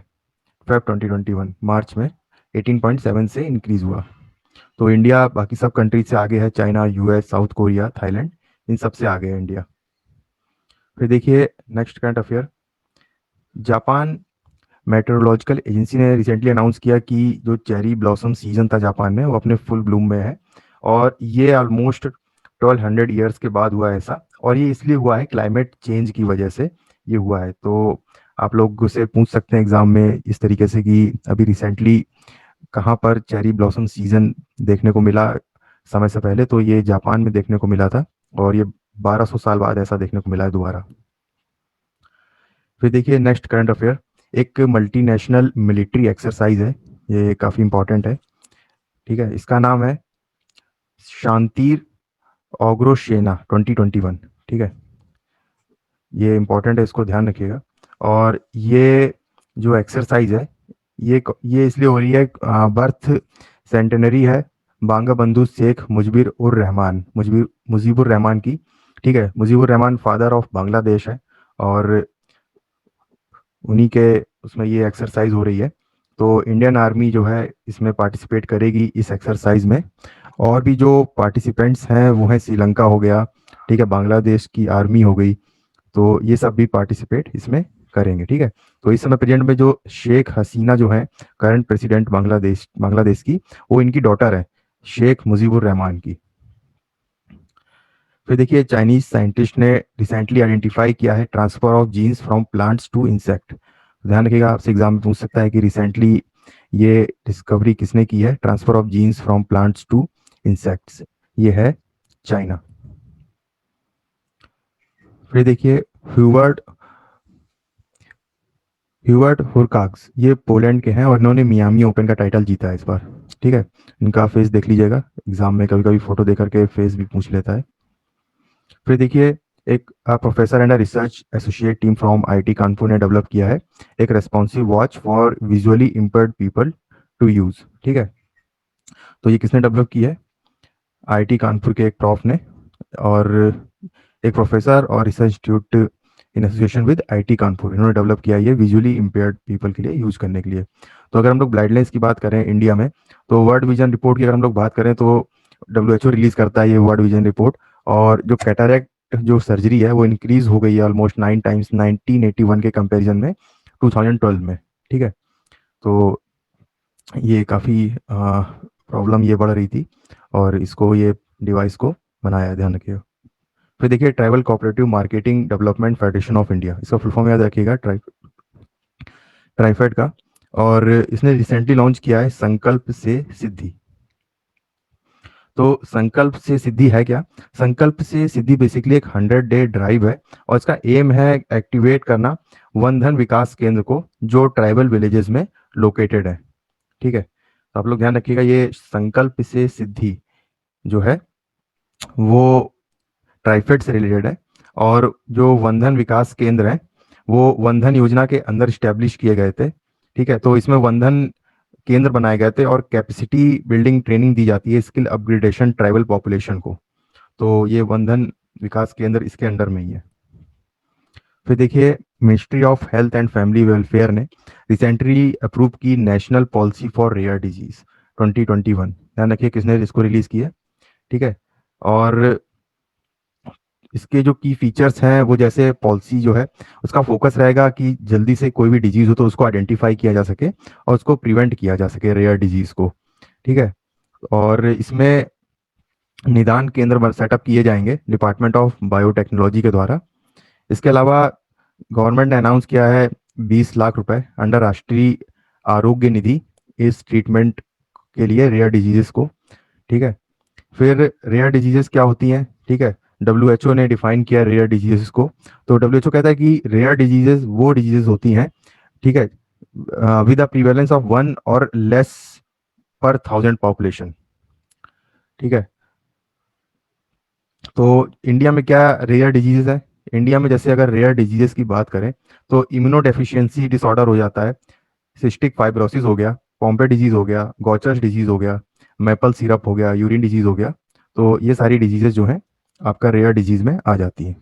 फेब 2021 मार्च में 18.7 से इंक्रीज हुआ। तो इंडिया बाकी सब कंट्री से आगे है, China, US, South Korea, Thailand, इन सब से आगे है इंडिया। फिर देखिए next current affair, Japan meteorological agency ने रिसेंटली अनाउंस किया कि जो चेरी ब्लॉसम सीजन था जापान में वो अपने फुल ब्लूम में है, और ये ऑलमोस्ट 1200 ईयर्स के बाद हुआ है ऐसा, और ये इसलिए हुआ है क्लाइमेट चेंज की वजह से ये हुआ है। तो आप लोग से पूछ सकते हैं एग्जाम में इस तरीके से कि अभी रिसेंटली कहाँ पर चेरी ब्लॉसम सीजन देखने को मिला समय से पहले, तो ये जापान में देखने को मिला था, और ये 1200 साल बाद ऐसा देखने को मिला है दोबारा। फिर देखिए नेक्स्ट करंट अफेयर, एक मल्टीनेशनल मिलिट्री एक्सरसाइज है, ये काफ़ी इंपॉर्टेंट है, ठीक है, इसका नाम है शांतिर ओग्रोशेना 2021, ठीक है, ये इंपॉर्टेंट है, इसको ध्यान रखिएगा। और ये जो एक्सरसाइज है ये इसलिए हो रही है, बर्थ सेंटेनरी है बांगा बंधु शेख मुजीबुर रहमान की, ठीक है, मुजीबुर रहमान फादर ऑफ बांग्लादेश है, और उन्हीं के उसमें ये एक्सरसाइज हो रही है। तो इंडियन आर्मी जो है इसमें पार्टिसिपेट करेगी इस एक्सरसाइज में, और भी जो पार्टिसिपेंट्स हैं वो है श्रीलंका हो गया, ठीक है, बांग्लादेश की आर्मी हो गई, तो ये सब भी पार्टिसिपेट इसमें करेंगे, ठीक है। तो इस समय प्रेजेंट में जो शेख हसीना जो है करंट प्रेसिडेंट बांग्लादेश की, वो इनकी डॉटर है शेख मुजीबुर रहमान की। फिर देखिए चाइनीज साइंटिस्ट ने रिसेंटली आइडेंटिफाई किया है transfer of genes from plants to insect. ध्यान रखिएगा, आपसे एग्जाम में पूछ सकता है कि रिसेंटली ये डिस्कवरी किसने की है, transfer of genes from plants to insects, ये है चाइना। फिर देखिए ह्यूबर्ट ह्यूबर्ट हुरकाग्स, ये पोलैंड के हैं और इन्होंने मियामी ओपन का टाइटल जीता है इस बार, ठीक है। इनका फेस देख लीजिएगा, एग्जाम में कभी कभी फोटो देख करके फेस भी पूछ लेता है। फिर देखिए एक professor and research associate team from IIT Kanpur ने डेवलप किया है एक responsive watch for visually impaired people to use, ठीक है। तो ये किसने डेवलप की है, आईआईटी कानपुर के एक प्रॉफ ने, और एक प्रोफेसर और research institute in association with IIT Kanpur, इन्होंने डेवलप किया ये विजुअली इम्पेयर्ड पीपल के लिए यूज करने के लिए। तो अगर हम लोग ब्लाइंडनेस की बात करें इंडिया में, तो वर्ल्ड विजन रिपोर्ट की अगर हम लोग बात करें तो WHO रिलीज करता है ये वर्ल्ड विजन रिपोर्ट, और जो कैटरैक्ट जो सर्जरी है वो इंक्रीज हो गई है ऑलमोस्ट 9 टाइम्स 1981 के कंपैरिजन में 2012 में, ठीक है। तो ये काफ़ी प्रॉब्लम ये बढ़ रही थी, और इसको ये डिवाइस को बनाया, ध्यान रखिएगा। फिर देखिए tribal cooperative marketing development federation of India, इसका फुल फॉर्म याद रखिएगा, ट्राइफेड का, और इसने रिसेंटली लॉन्च किया है संकल्प से सिद्धि। तो संकल्प से सिद्धि है क्या, संकल्प से सिद्धि बेसिकली एक 100-डे ड्राइव है, और इसका एम है एक्टिवेट करना वन धन विकास केंद्र को जो ट्राइबल विलेजेस में लोकेटेड है, ठीक है। तो आप लोग ध्यान रखिएगा, ये संकल्प से सिद्धि जो है वो ट्राइफेड से रिलेटेड है, और जो वंधन विकास केंद्र है वो वंधन योजना के अंदर स्टैब्लिश किए गए थे, ठीक है। तो इसमें वंधन केंद्र बनाए गए थे और कैपेसिटी बिल्डिंग ट्रेनिंग दी जाती है स्किल अपग्रेडेशन ट्राइबल पॉपुलेशन को, तो ये वंधन विकास केंद्र इसके अंडर में ही है। फिर देखिए ministry of health and family welfare ने रिसेंटली अप्रूव की national policy for rare disease 2021, ध्यान रखिए किसने इसको रिलीज किया, ठीक है। और इसके जो की फीचर्स हैं वो, जैसे पॉलिसी जो है उसका फोकस रहेगा कि जल्दी से कोई भी डिजीज हो तो उसको आइडेंटिफाई किया जा सके और उसको प्रिवेंट किया जा सके रेयर डिजीज को, ठीक है। और इसमें निदान केंद्र सेटअप किए जाएंगे डिपार्टमेंट ऑफ बायोटेक्नोलॉजी के द्वारा। इसके अलावा गवर्नमेंट ने अनाउंस किया है 20 लाख रुपए अंडर राष्ट्रीय आरोग्य निधि इस ट्रीटमेंट के लिए रेयर डिजीजेस को, ठीक है। फिर रेयर डिजीजेस क्या होती हैं, ठीक है, WHO ने डिफाइन किया रेयर डिजीजेस को। तो WHO कहता है कि रेयर डिजीजेस वो डिजीजेस होती हैं, ठीक है, विद द प्रीवेलेंस ऑफ 1 और लेस पर 1000 पॉपुलेशन, ठीक है। तो इंडिया में क्या रेयर डिजीजेस है, इंडिया में जैसे अगर रेयर डिजीजेस की बात करें तो इम्यूनोडेफिशिएंसी डिसऑर्डर हो जाता है, सिस्टिक फाइब्रोसिस हो गया, पॉम्पे डिजीज हो गया, गॉचर्स डिजीज हो गया, मैपल सिरप हो गया, यूरिन डिजीज हो गया, तो ये सारी डिजीजेस जो हैं आपका रेयर डिजीज में आ जाती हैं।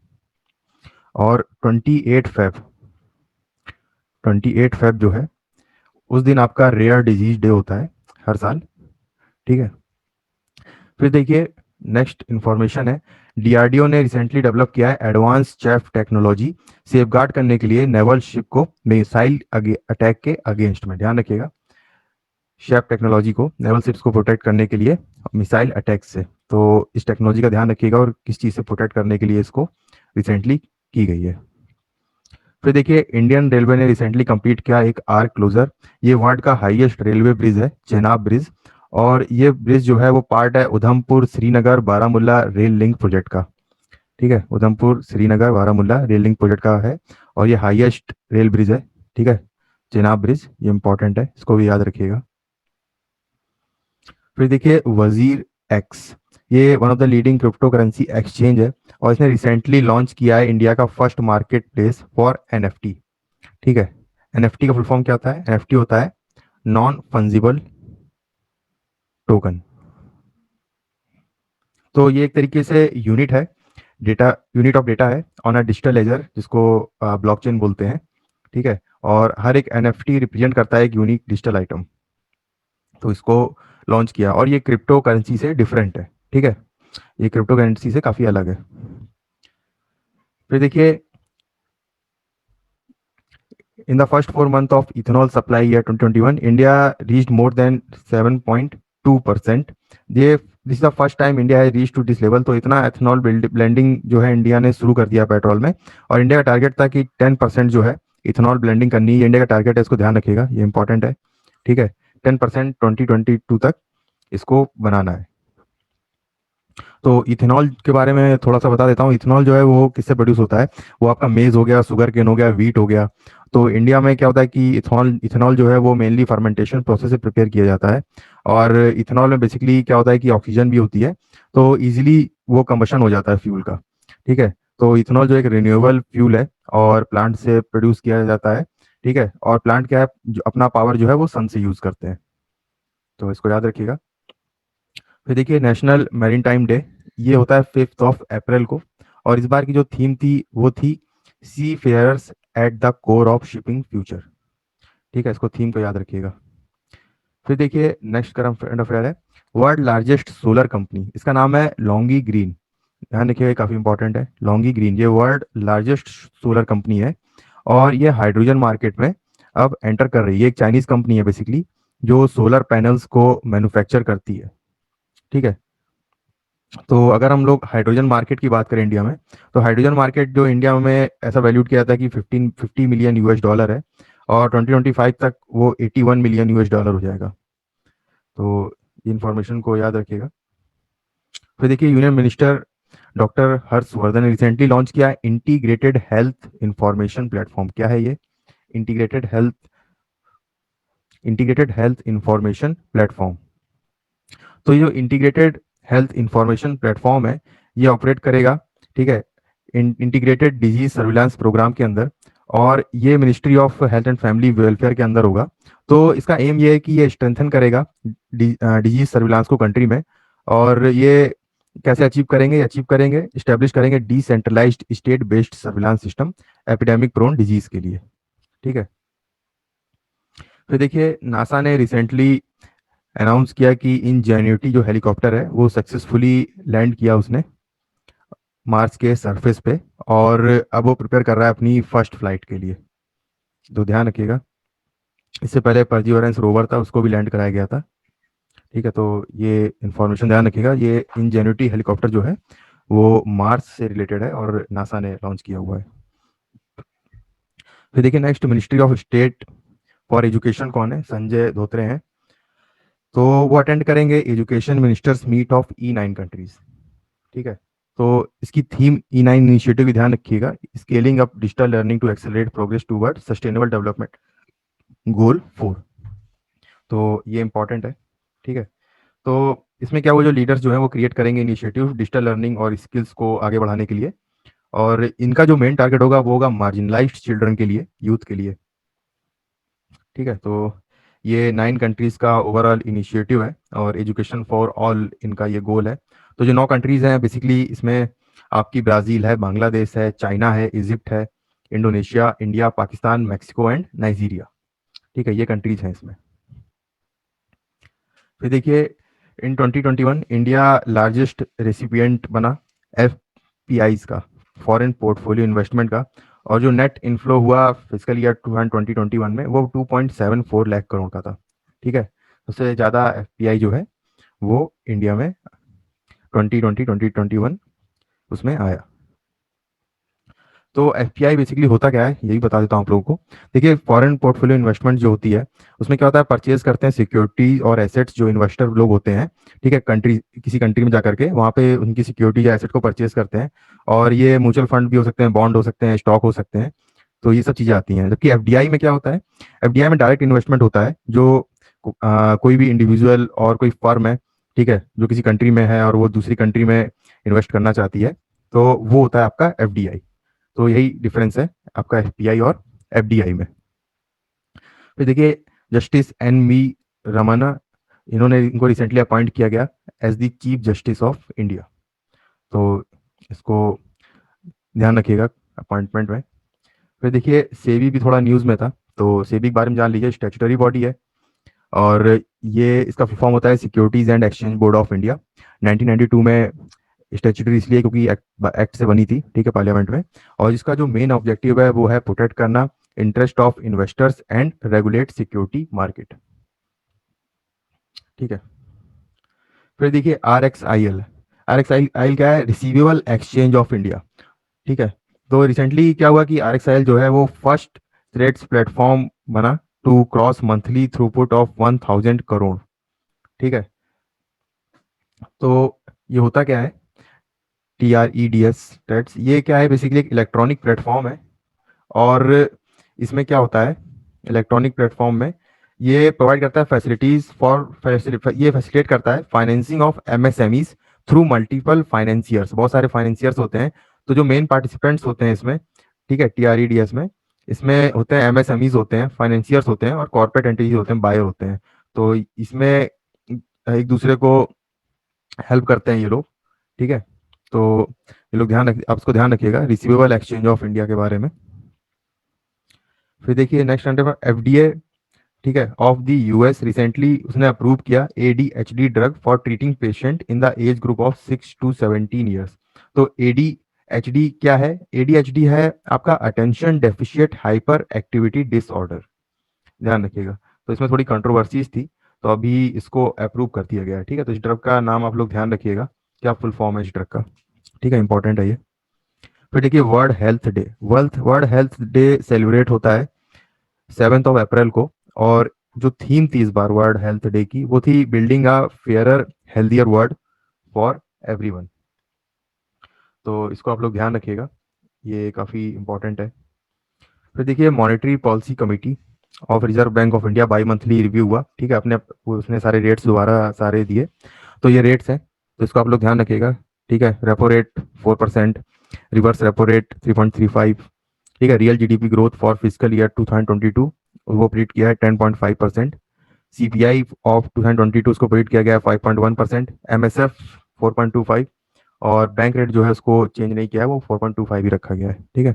और 28 फेब जो है उस दिन आपका रेयर डिजीज डे होता है हर साल। ठीक है। फिर देखिए नेक्स्ट इंफॉर्मेशन है, डीआरडीओ ने रिसेंटली डेवलप किया है एडवांस चेफ टेक्नोलॉजी सेफगार्ड करने के लिए नेवल शिप को मिसाइल अटैक के अगेंस्ट में। ध्यान रखिएगा, शेप टेक्नोलॉजी को नेवल शिप्स को प्रोटेक्ट करने के लिए मिसाइल अटैक से। तो इस टेक्नोलॉजी का ध्यान रखिएगा और किस चीज़ से प्रोटेक्ट करने के लिए इसको रिसेंटली की गई है। फिर देखिए इंडियन रेलवे ने रिसेंटली कंप्लीट किया एक आर्क क्लोजर। ये वर्ल्ड का हाईएस्ट रेलवे ब्रिज है, चेनाब ब्रिज। और ये ब्रिज जो है वो पार्ट है Udhampur Srinagar Baramulla rail link project का। ठीक है, Udhampur Srinagar Baramulla rail link project का है और ये हाईएस्ट रेल ब्रिज है। ठीक है, चेनाब ब्रिज, ये इंपॉर्टेंट है, इसको भी याद रखिएगा। फिर देखिए वजीर एक्स, ये one of the leading crypto currency exchange है और इसने रिसेंटली लॉन्च किया है इंडिया का first market place for NFT. ठीक है, एनएफटी का फुल फॉर्म क्या होता है? एनएफटी होता है नॉन फंजिबल टोकन। तो ये एक तरीके से यूनिट है, डेटा यूनिट ऑफ डेटा है ऑन अ डिजिटल लेजर, जिसको ब्लॉकचेन बोलते हैं। ठीक है, और हर एक एनएफटी रिप्रेजेंट करता है एक यूनिक डिजिटल आइटम। तो इसको लॉन्च किया और ये क्रिप्टो करेंसी से डिफरेंट है। ठीक है, ये क्रिप्टो करेंसी से काफ़ी अलग है। फिर देखिए in the first 4 months of ethanol supply year 2021, India reached more than 7.2%. ये this is the first time India है रीच टू दिस लेवल। तो इतना एथेनॉल ब्लेंडिंग जो है इंडिया ने शुरू कर दिया पेट्रोल में। और इंडिया का टारगेट था कि 10% जो है इथेनॉल ब्लेंडिंग करनी है। इंडिया का टारगेट है, इसको ध्यान रखिएगा, ये इंपॉर्टेंट है। ठीक है, 10% 2022 तक इसको बनाना है। तो इथेनॉल के बारे में थोड़ा सा बता देता हूँ। इथेनॉल जो है वो किससे प्रोड्यूस होता है? वो आपका मेज हो गया, शुगर केन हो गया, व्हीट हो गया। तो इंडिया में क्या होता है कि इथेनॉल इथेनॉल जो है वो मेनली फर्मेंटेशन प्रोसेस से प्रिपेयर किया जाता है। और इथेनॉल में बेसिकली क्या होता है कि ऑक्सीजन भी होती है, तो इजीली वो कंबशन हो जाता है फ्यूल का। ठीक है, तो इथेनॉल जो एक रिन्यूएबल फ्यूल है और प्लांट से प्रोड्यूस किया जाता है। ठीक है, और प्लांट क्या है, जो अपना पावर जो है वो सन से यूज करते हैं, तो इसको याद रखिएगा। फिर देखिए नेशनल मैरीन टाइम डे, ये होता है 5 अप्रैल को। और इस बार की जो थीम थी वो थी seafarers at the core of shipping future. ठीक है, इसको थीम को याद रखिएगा। फिर देखिए नेक्स्ट करंट अफेयर है, वर्ल्ड लार्जेस्ट सोलर कंपनी, इसका नाम है लॉन्गी ग्रीन। ध्यान रखिएगा, ये काफ़ी इंपॉर्टेंट है। लॉन्गी ग्रीन ये वर्ल्ड लार्जेस्ट सोलर कंपनी है और ये हाइड्रोजन मार्केट में अब एंटर कर रही है। एक चाइनीज कंपनी है बेसिकली, जो सोलर पैनल्स को मैन्युफैक्चर करती है। ठीक है, तो अगर हम लोग हाइड्रोजन मार्केट की बात करें इंडिया में, तो हाइड्रोजन मार्केट जो इंडिया में ऐसा वैल्यूड किया जाता है कि 50 मिलियन यूएस डॉलर है और 2025 तक वो 81 मिलियन यूएस डॉलर हो जाएगा। तो ये इन्फॉर्मेशन को याद रखिएगा। फिर देखिए यूनियन मिनिस्टर डॉक्टर हर्षवर्धन ने रिसेंटली लॉन्च किया है इंटीग्रेटेड हेल्थ इंफॉर्मेशन प्लेटफॉर्म। क्या है ये? Integrated health information platform. तो ये जो इंटीग्रेटेड हेल्थ इंफॉर्मेशन प्लेटफॉर्म है ये ऑपरेट करेगा, ठीक है, इंटीग्रेटेड डिजीज सर्विलांस प्रोग्राम के अंदर। और ये ministry of health and family welfare के अंदर होगा। तो इसका एम ये है कि ये स्ट्रेंथन करेगा डिजीज सर्विलांस को कंट्री में। और ये कैसे अचीव करेंगे इस्टेब्लिश करेंगे decentralised state based surveillance system epidemic prone disease के लिए। ठीक है, फिर देखिए नासा ने रिसेंटली अनाउंस किया कि इन जेन्युटी जो हेलीकॉप्टर है वो सक्सेसफुली लैंड किया उसने मार्स के सरफेस पे। और अब वो प्रिपेयर कर रहा है अपनी फर्स्ट फ्लाइट के लिए। तो ध्यान रखिएगा, इससे पहले परजीवरेंस रोवर था, उसको भी लैंड कराया गया था। ठीक है, तो ये इन्फॉर्मेशन ध्यान रखिएगा। ये इंजेन्युटी हेलीकॉप्टर जो है वो मार्स से रिलेटेड है और नासा ने लॉन्च किया हुआ है। फिर देखिए next ministry of state for education कौन है? संजय धोत्रे हैं। तो वो अटेंड करेंगे education ministers meet of E9 countries. ठीक है, तो इसकी थीम E9 इनिशिएटिव भी ध्यान रखिएगा, scaling up digital learning to accelerate progress toward sustainable development goal 4। तो ये इंपॉर्टेंट है। ठीक है, तो इसमें क्या, वो जो लीडर्स जो हैं वो क्रिएट करेंगे इनिशिएटिव डिजिटल लर्निंग और स्किल्स को आगे बढ़ाने के लिए। और इनका जो मेन टारगेट होगा वो होगा मार्जिनलाइज्ड चिल्ड्रन के लिए, यूथ के लिए। ठीक है, तो ये 9 कंट्रीज का ओवरऑल इनिशिएटिव है और एजुकेशन फॉर ऑल इनका ये गोल है। तो जो 9 कंट्रीज हैं बेसिकली इसमें आपकी ब्राज़ील है, बांग्लादेश है, चाइना है, इजिप्ट है, Indonesia, India, Pakistan, Mexico and Nigeria. ठीक है, ये कंट्रीज हैं इसमें। फिर देखिए इन 2021 इंडिया लार्जेस्ट रेसिपिएंट बना एफपीआईज का, फॉरेन पोर्टफोलियो इन्वेस्टमेंट का, और जो नेट इनफ्लो हुआ फिजिकल ईयर 2021 में वो 2.74 लाख करोड़ का था। ठीक है, सबसे ज़्यादा एफपीआई जो है वो इंडिया में 2021 उसमें आया। तो एफपीआई बेसिकली होता क्या है, यही बता देता हूँ आप लोगों को। देखिए फॉरेन पोर्टफोलियो इन्वेस्टमेंट जो होती है उसमें क्या होता है, परचेज करते हैं सिक्योरिटी और एसेट्स जो इन्वेस्टर लोग होते हैं। ठीक है, कंट्री किसी कंट्री में जा करके वहाँ पे उनकी सिक्योरिटी या एसेट को परचेज करते हैं, और ये म्यूचुअल फंड भी हो सकते हैं, बॉन्ड हो सकते हैं, स्टॉक हो सकते हैं। तो ये सब चीज़ें आती हैं। जबकि एफडीआई में क्या होता है, एफडीआई में डायरेक्ट इन्वेस्टमेंट होता है, जो कोई भी इंडिविजुअल और कोई फर्म है, ठीक है, जो किसी कंट्री में है और वो दूसरी कंट्री में इन्वेस्ट करना चाहती है, तो वो होता है आपका एफडीआई। तो यही डिफरेंस है आपका एफपीआई और एफडीआई में। फिर देखिए जस्टिस एन वी रमन्ना, इनको रिसेंटली अपॉइंट किया गया as the chief justice of India. तो इसको ध्यान रखिएगा अपॉइंटमेंट में। फिर देखिए सेबी भी थोड़ा न्यूज़ में था, तो सेबी के बारे में जान लीजिए। स्टैट्यूटरी बॉडी है और ये इसका फुल फॉर्म होता है securities and exchange board of India. 1992 में स्टैट्यूटरी इसलिए क्योंकि एक्ट से बनी थी, ठीक है, पार्लियामेंट में। और इसका जो मेन ऑब्जेक्टिव है वो है प्रोटेक्ट करना interest of investors and regulate security market. ठीक है, फिर देखिए RXIL। RXIL क्या है, रिसीवेबल एक्सचेंज ऑफ इंडिया। ठीक है, तो रिसेंटली क्या हुआ कि RXIL जो है वो फर्स्ट ट्रेड्स प्लेटफॉर्म बना to cross monthly throughput of 1000 crore. ठीक है, तो ये होता क्या है, TREDS ट्रेड्स, ये क्या है, बेसिकली एक इलेक्ट्रॉनिक प्लेटफॉर्म है। और इसमें क्या होता है, इलेक्ट्रॉनिक प्लेटफॉर्म में ये प्रोवाइड करता है फैसिलिटीज ये फैसिलिटेट करता है financing of MSMEs through multiple financiers. बहुत सारे फाइनेंसियर्स होते हैं, तो जो मेन पार्टिसिपेंट्स होते हैं इसमें, ठीक है, TREDS में, इसमें होते हैं MSMEs होते हैं, फाइनेंसियर्स होते हैं, और कॉर्पोरेट एंटिटीज होते हैं, बायर होते हैं। तो इसमें एक दूसरे को हेल्प करते हैं ये लोग। ठीक है, तो ये लोग आप इसको ध्यान रखिएगा रिसीवेबल एक्सचेंज ऑफ इंडिया के बारे में। फिर देखिए नेक्स्ट अंडर FDA, ठीक है, ऑफ द US रिसेंटली उसने अप्रूव किया ADHD drug for treating patient in the age group of 6 to 17 years. तो ADHD क्या है, ADHD है आपका attention deficit hyper activity disorder. ध्यान रखिएगा, तो इसमें थोड़ी कंट्रोवर्सीज थी, तो अभी इसको अप्रूव कर दिया गया है। ठीक है, तो इस ड्रग का नाम आप लोग ध्यान रखिएगा, क्या फुल फॉर्म है इस ड्रग का। ठीक है, इंपॉर्टेंट है ये। फिर देखिए world health day. World health day celebrate होता है 7 अप्रैल को, और जो थीम थी इस बार वर्ल्ड हेल्थ डे की वो थी building a fairer healthier world for everyone. तो इसको आप लोग ध्यान रखिएगा, ये काफ़ी इंपॉर्टेंट है। फिर देखिए monetary policy committee of reserve bank of India by monthly review हुआ। ठीक है, अपने उसने सारे रेट्स दोबारा सारे दिए, तो ये रेट्स हैं, तो इसको आप लोग ध्यान रखिएगा। ठीक है, repo rate 4%, reverse repo rate 3.35। ठीक है, real GDP growth for physical year 2022 वो प्रिडिक्ट किया है 10.5%। CPI ऑफ 2022 उसको प्रिडिक्ट किया गया है 5.1%। MSF 4.25, और बैंक रेट जो है उसको चेंज नहीं किया है, वो 4.25 ही रखा गया है। ठीक है,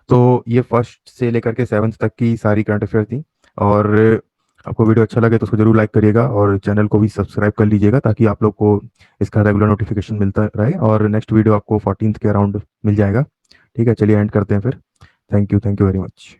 तो ये फर्स्ट से लेकर के 7th तक की सारी करंट अफेयर थी। और आपको वीडियो अच्छा लगे तो उसको जरूर लाइक करिएगा और चैनल को भी सब्सक्राइब कर लीजिएगा, ताकि आप लोग को इसका रेगुलर नोटिफिकेशन मिलता रहे, और नेक्स्ट वीडियो आपको 14th के अराउंड मिल जाएगा। ठीक है, चलिए एंड करते हैं फिर। Thank you very much.